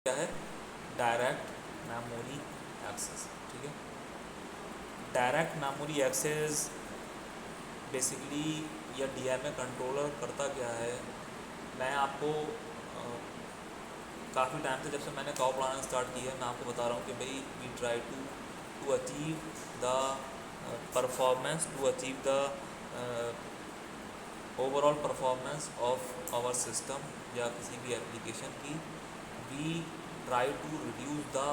क्या है, direct memory access. ठीक है, डायरेक्ट मेमोरी एक्सेस बेसिकली या डीएमए कंट्रोलर करता क्या है, मैं आपको काफ़ी टाइम से, जब से मैंने काउ पढ़ाना स्टार्ट किया है, मैं आपको बता रहा हूँ कि भाई we try to achieve the performance, to achieve the overall performance of our system या किसी भी एप्लीकेशन की, we try to reduce the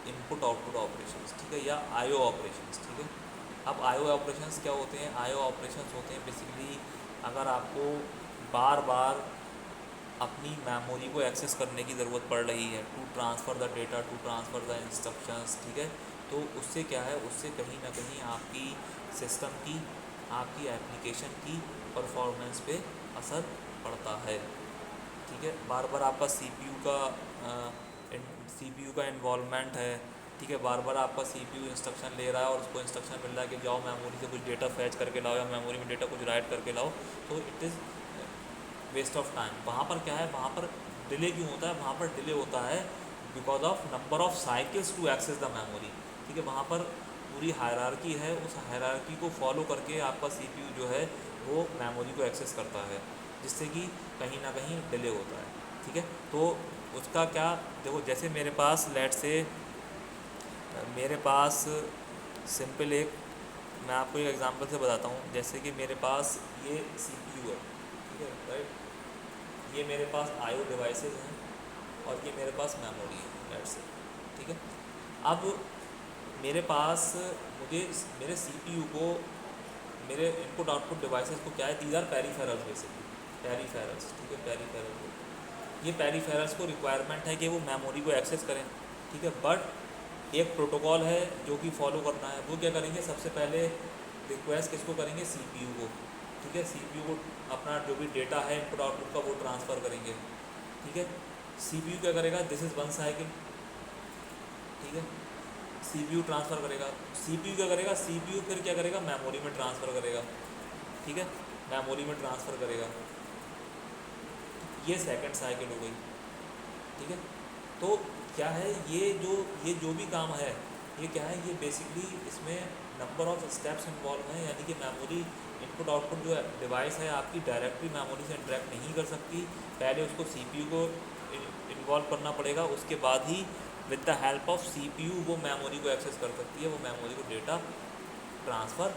input output operations. ठीक है, या आईओ ऑपरेशंस। ठीक है, अब आईओ ऑपरेशंस क्या होते हैं, आईओ ऑपरेशंस होते हैं बेसिकली अगर आपको बार बार अपनी मेमोरी को एक्सेस करने की ज़रूरत पड़ रही है, to transfer the data, to transfer the instructions. ठीक है, तो उससे क्या है, उससे कहीं ना कहीं आपकी सिस्टम की, आपकी एप्लीकेशन की परफॉर्मेंस पे असर पड़ता है। ठीक है, बार बार आपका सीपीयू का इन्वॉल्वमेंट है। ठीक है, बार बार आपका सीपीयू इंस्ट्रक्शन ले रहा है और उसको इंस्ट्रक्शन मिल रहा है कि जाओ मेमोरी से कुछ डेटा फैच करके लाओ या मेमोरी में डेटा कुछ राइट करके लाओ, तो it is waste of time. वहाँ पर क्या है, वहाँ पर डिले क्यों होता है, वहाँ पर डिले होता है because of number of cycles to access the memory. ठीक है, वहाँ पर पूरी हायरार्की है, उस हायरार्की को फॉलो करके आपका सीपीयू जो है वो मेमोरी को एक्सेस करता है, जिससे कि कहीं ना कहीं डिले होता है। ठीक है, तो उसका क्या, देखो जैसे मेरे पास लेट से मेरे पास सिंपल एक, मैं आपको एक एग्जांपल से बताता हूँ। जैसे कि मेरे पास ये सीपीयू है, ठीक है राइट, ये मेरे पास आईओ डिवाइसेस हैं और ये मेरे पास मेमोरी है लेट से। ठीक है, अब मेरे पास, मुझे मेरे सीपीयू को, मेरे इनपुट आउटपुट डिवाइसेस को क्या है, these are peripherals basically, peripherals. ठीक है, पेरीफेरल, ये पेरीफेरल्स को रिक्वायरमेंट है कि वो मेमोरी को एक्सेस करें। ठीक है, बट एक प्रोटोकॉल है जो कि फॉलो करना है। वो क्या करेंगे, सबसे पहले रिक्वेस्ट किसको करेंगे, सीपीयू को। ठीक है, सीपीयू को अपना जो भी डेटा है इनपुट आउटपुट का वो ट्रांसफ़र करेंगे। ठीक है, सीपीयू क्या करेगा, दिस इज़ वन साइकिल। ठीक है, सीपीयू ट्रांसफ़र करेगा, सीपीयू क्या करेगा, सीपीयू फिर क्या करेगा, मेमोरी में ट्रांसफ़र करेगा। ठीक है, मेमोरी में ट्रांसफ़र करेगा, ये सेकंड साइकिल हो गई। ठीक है, तो क्या है, ये जो भी काम है, ये क्या है, ये बेसिकली इसमें नंबर ऑफ स्टेप्स इन्वॉल्व हैं। यानी कि मेमोरी इनपुट आउटपुट जो डिवाइस है आपकी डायरेक्टली मेमोरी से इंटरेक्ट नहीं कर सकती, पहले उसको सीपीयू को इन्वॉल्व करना पड़ेगा, उसके बाद ही with the help of CPU वो मेमोरी को एक्सेस कर सकती है, वो मेमोरी को डेटा ट्रांसफ़र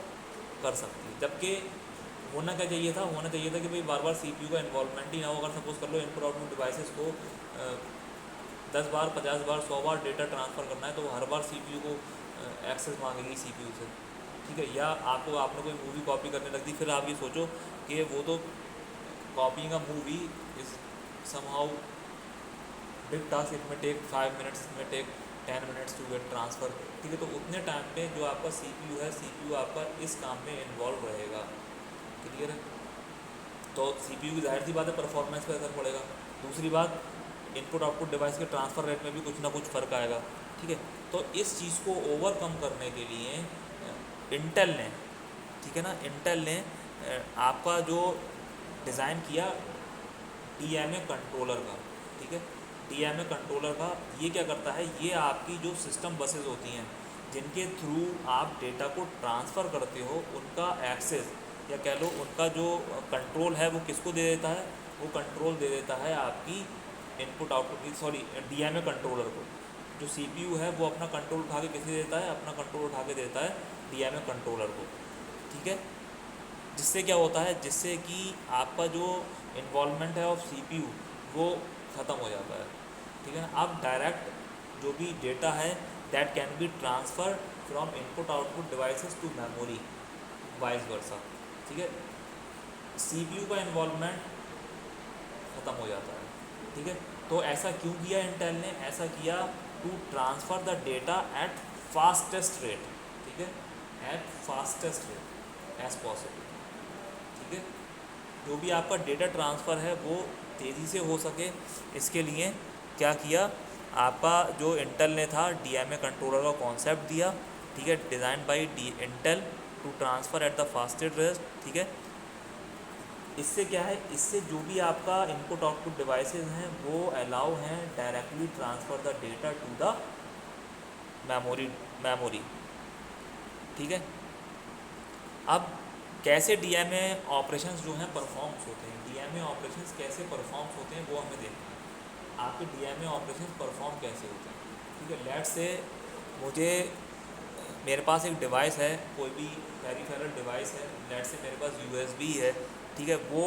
कर सकती है। जबकि होना क्या चाहिए था, होना चाहिए था कि भाई बार बार सीपीयू का इन्वॉल्वमेंट ही ना हो। अगर सपोज कर लो इनपुट आउटपुट डिवाइसेस को 10 बार 50 बार 100 बार डेटा ट्रांसफ़र करना है, तो हर बार सीपीयू को एक्सेस मांगेगी सीपीयू से। ठीक है, या आपने कोई मूवी कॉपी करने लग दी, फिर आप ये सोचो कि वो तो copying a movie is somehow big task, it may take 5 minutes, it may take 10 minutes to get transfer. ठीक है, तो उतने टाइम पे जो आपका सीपीयू है, सीपीयू आपका इस काम में इन्वॉल्व रहेगा। क्लियर है, तो सीपीयू की जाहिर सी बात है परफॉर्मेंस पर असर पड़ेगा। दूसरी बात, इनपुट आउटपुट डिवाइस के ट्रांसफ़र रेट में भी कुछ ना कुछ फ़र्क आएगा। ठीक है, तो इस चीज़ को ओवरकम करने के लिए इंटेल ने, ठीक है ना, इंटेल ने आपका जो डिज़ाइन किया डीएमए कंट्रोलर का। ठीक है, डीएमए कंट्रोलर का ये क्या करता है, ये आपकी जो सिस्टम बसेस होती हैं जिनके थ्रू आप डेटा को ट्रांसफ़र करते हो, उनका एक्सेस या कह लो उनका जो कंट्रोल है वो किसको दे देता है, वो कंट्रोल दे देता है आपकी input output, sorry DMA controller को। जो सीपीयू है वो अपना कंट्रोल उठा के किसे देता है, अपना कंट्रोल उठा के देता है डीएमए कंट्रोलर को। ठीक है, जिससे क्या होता है, जिससे कि आपका जो इन्वॉल्वमेंट है ऑफ सीपीयू वो ख़त्म हो जाता है। ठीक है ना, अब डायरेक्ट जो भी डेटा है that can be transfer from input output devices to memory, vice versa. ठीक है, सीपीयू का इन्वॉल्वमेंट ख़त्म हो जाता है। ठीक है, तो ऐसा क्यों किया इंटेल ने, ऐसा किया to transfer the data at fastest rate. ठीक है, at fastest rate as possible. ठीक है, जो भी आपका डेटा ट्रांसफ़र है वो तेज़ी से हो सके, इसके लिए क्या किया, आपका जो इंटेल ने था डीएमए कंट्रोलर का कॉन्सेप्ट दिया। ठीक है, design by Intel to transfer at the fastest rate. ठीक है, इससे क्या है, इससे जो भी आपका इनपुट आउटपुट डिवाइसेस हैं वो अलाउ हैं directly transfer the data to the memory. ठीक है। अब कैसे डीएमए ऑपरेशंस जो हैं परफॉर्म्स होते हैं, डीएमए ऑपरेशंस कैसे परफॉर्म्स होते हैं वो हमें देखना है। आपके डीएमए ऑपरेशंस परफॉर्म कैसे होते हैं। ठीक है। लेट्स से मुझे मेरे पास एक डिवाइस है, कोई भी पेरिफेरल डिवाइस है, लेट्स से मेरे पास यूएसबी है। ठीक है। वो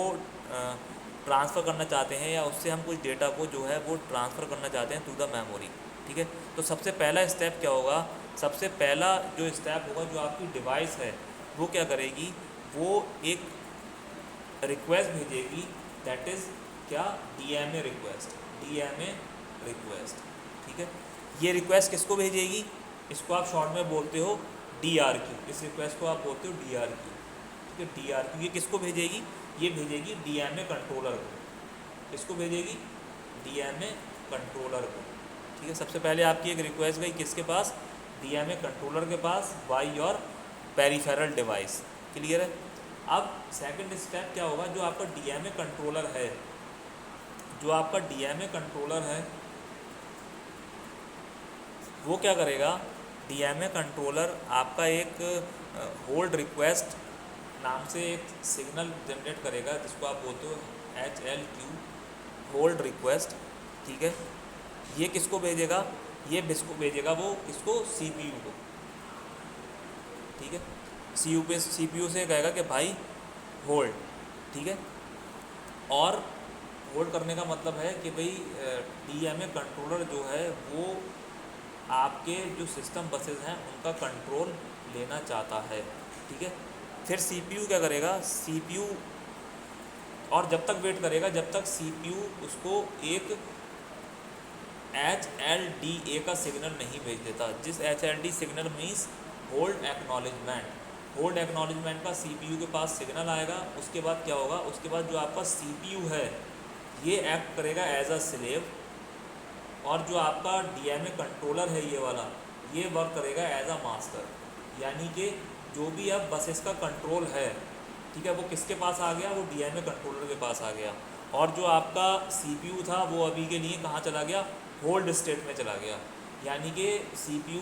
ट्रांसफ़र करना चाहते हैं या उससे हम कुछ डेटा को जो है वो ट्रांसफ़र करना चाहते हैं टू द मेमोरी। ठीक है। तो सबसे पहला स्टेप क्या होगा, सबसे पहला जो स्टेप होगा, जो आपकी डिवाइस है वो क्या करेगी, वो एक रिक्वेस्ट भेजेगी, दैट इज़ क्या, डीएमए रिक्वेस्ट, डीएमए रिक्वेस्ट। ठीक है। ये रिक्वेस्ट किसको भेजेगी, इसको आप शॉर्ट में बोलते हो DRQ, इस रिक्वेस्ट को आप बोलते हो DRQ। ठीक है। DRQ ये किसको भेजेगी, ये भेजेगी डीएमए कंट्रोलर को। किसको भेजेगी, डीएमए कंट्रोलर को। ठीक है। सबसे पहले आपकी एक रिक्वेस्ट गई किसके पास, डीएमए कंट्रोलर के पास, by your peripheral device. Clear है। अब सेकंड स्टेप क्या होगा, जो आपका डीएमए कंट्रोलर है, जो आपका डीएमए कंट्रोलर है वो क्या करेगा, डीएमए कंट्रोलर आपका एक होल्ड रिक्वेस्ट नाम से एक सिग्नल जनरेट करेगा, जिसको आप बोलते हो HLQ, होल्ड रिक्वेस्ट। ठीक है। ये किसको भेजेगा, ये किसको भेजेगा, वो इसको CPU को। ठीक है। CPU से कहेगा कि भाई होल्ड। ठीक है। और होल्ड करने का मतलब है कि भाई डीएमए कंट्रोलर जो है वो आपके जो सिस्टम बसेस हैं उनका कंट्रोल लेना चाहता है। ठीक है। फिर CPU क्या करेगा, CPU और जब तक वेट करेगा जब तक CPU उसको एक HLDA का सिग्नल नहीं भेज देता, जिस HLD signal means hold acknowledgement. Hold acknowledgement का CPU के पास सिग्नल आएगा। उसके बाद क्या होगा, उसके बाद जो आपका CPU है ये एक्ट करेगा एज अ स्लेव, और जो आपका डीएमए कंट्रोलर है ये वाला, ये वर्क करेगा एज अ मास्टर। यानी कि जो भी अब बसेस का कंट्रोल है, ठीक है, वो किसके पास आ गया, वो डीएमए कंट्रोलर के पास आ गया। और जो आपका CPU था वो अभी के लिए कहाँ चला गया, होल्ड स्टेट में चला गया। यानी कि CPU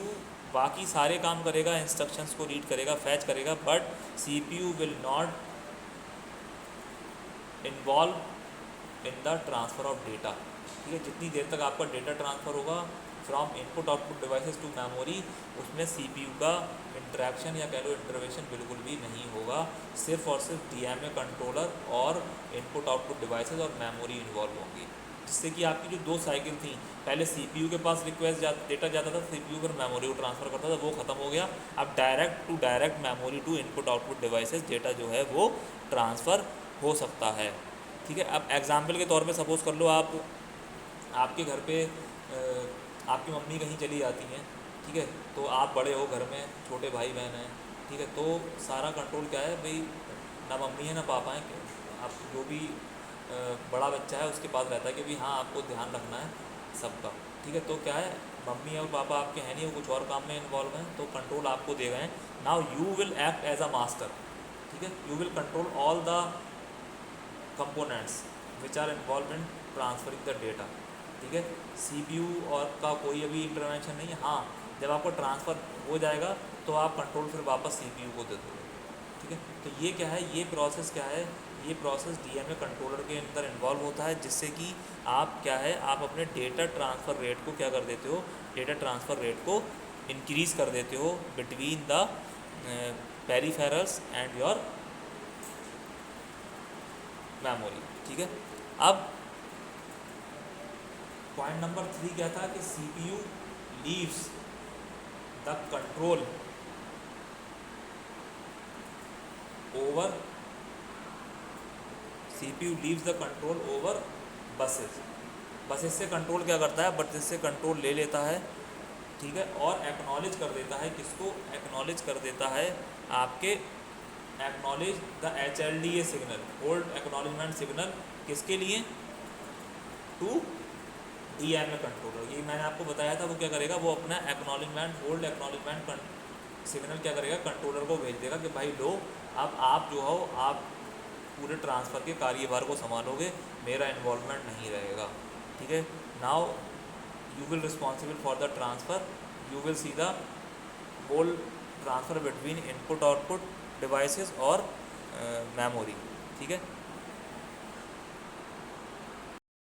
बाकी सारे काम करेगा, इंस्ट्रक्शंस को रीड करेगा, फैच करेगा, but CPU will not involve in the transfer of data. ठीक है। जितनी देर तक आपका डेटा ट्रांसफ़र होगा from input output devices to memory, उसमें CPU का इंटरेक्शन या कह लो इंटरवेंशन बिल्कुल भी नहीं होगा। सिर्फ और सिर्फ डीएमए कंट्रोलर और इनपुट आउटपुट डिवाइसेस और मेमोरी इन्वॉल्व होंगी, जिससे कि आपकी जो दो साइकिल थी, पहले CPU के पास डेटा जाता था, CPU पर मेमोरी को ट्रांसफ़र करता था, वो ख़त्म हो गया। अब direct to direct memory to input output devices data जो है वो ट्रांसफ़र हो सकता है। ठीक है। अब एग्जाम्पल के तौर पे सपोज़ कर लो आपके घर पे आपकी मम्मी कहीं चली जाती हैं। ठीक है। तो आप बड़े हो, घर में छोटे भाई बहन हैं। ठीक है। तो सारा कंट्रोल क्या है भाई, ना मम्मी है ना पापा हैं, आप जो भी बड़ा बच्चा है उसके पास रहता है कि भाई हाँ आपको ध्यान रखना है सबका। ठीक है। तो क्या है, मम्मी और पापा आपके हैं नहीं, वो कुछ और काम में इन्वॉल्व हैं, तो कंट्रोल आपको दे गए हैं। Now you will act as a master. ठीक है। You will control all the components which are involve in transferring the data. ठीक है। CPU और का कोई अभी इंटरवेंशन नहीं है। हाँ, जब आपको ट्रांसफ़र हो जाएगा तो आप कंट्रोल फिर वापस CPU को दे दोगे। ठीक है। तो ये क्या है, ये प्रोसेस क्या है, ये प्रोसेस डीएमए कंट्रोलर के अंदर इन्वॉल्व होता है, जिससे कि आप क्या है, आप अपने डेटा ट्रांसफ़र रेट को क्या कर देते हो, डेटा ट्रांसफ़र रेट को इंक्रीज़ कर देते हो between the peripherals and your memory. ठीक है। अब पॉइंट नंबर 3 क्या था कि CPU leaves the control over CPU leaves the control over buses. Buses से कंट्रोल क्या करता है, बसेस से कंट्रोल ले लेता है। ठीक है। और एक्नॉलेज कर देता है, किसको एक्नॉलेज कर देता है, आपके acknowledge the HLDA signal, hold acknowledgement signal, किसके लिए, टू डीएमए कंट्रोलर। ये मैंने आपको बताया था, वो क्या करेगा, वो अपना एक्नॉलेजमेंट, होल्ड एक्नॉलेजमेंट सिग्नल क्या करेगा, कंट्रोलर को भेज देगा कि भाई लो, अब आप जो हो, आप पूरे ट्रांसफ़र के कार्यभार को संभालोगे, मेरा इन्वॉल्वमेंट नहीं रहेगा, ठीक है। Now you will responsible for the transfer, you will see the whole transfer between input output devices और मेमोरी, ठीक है।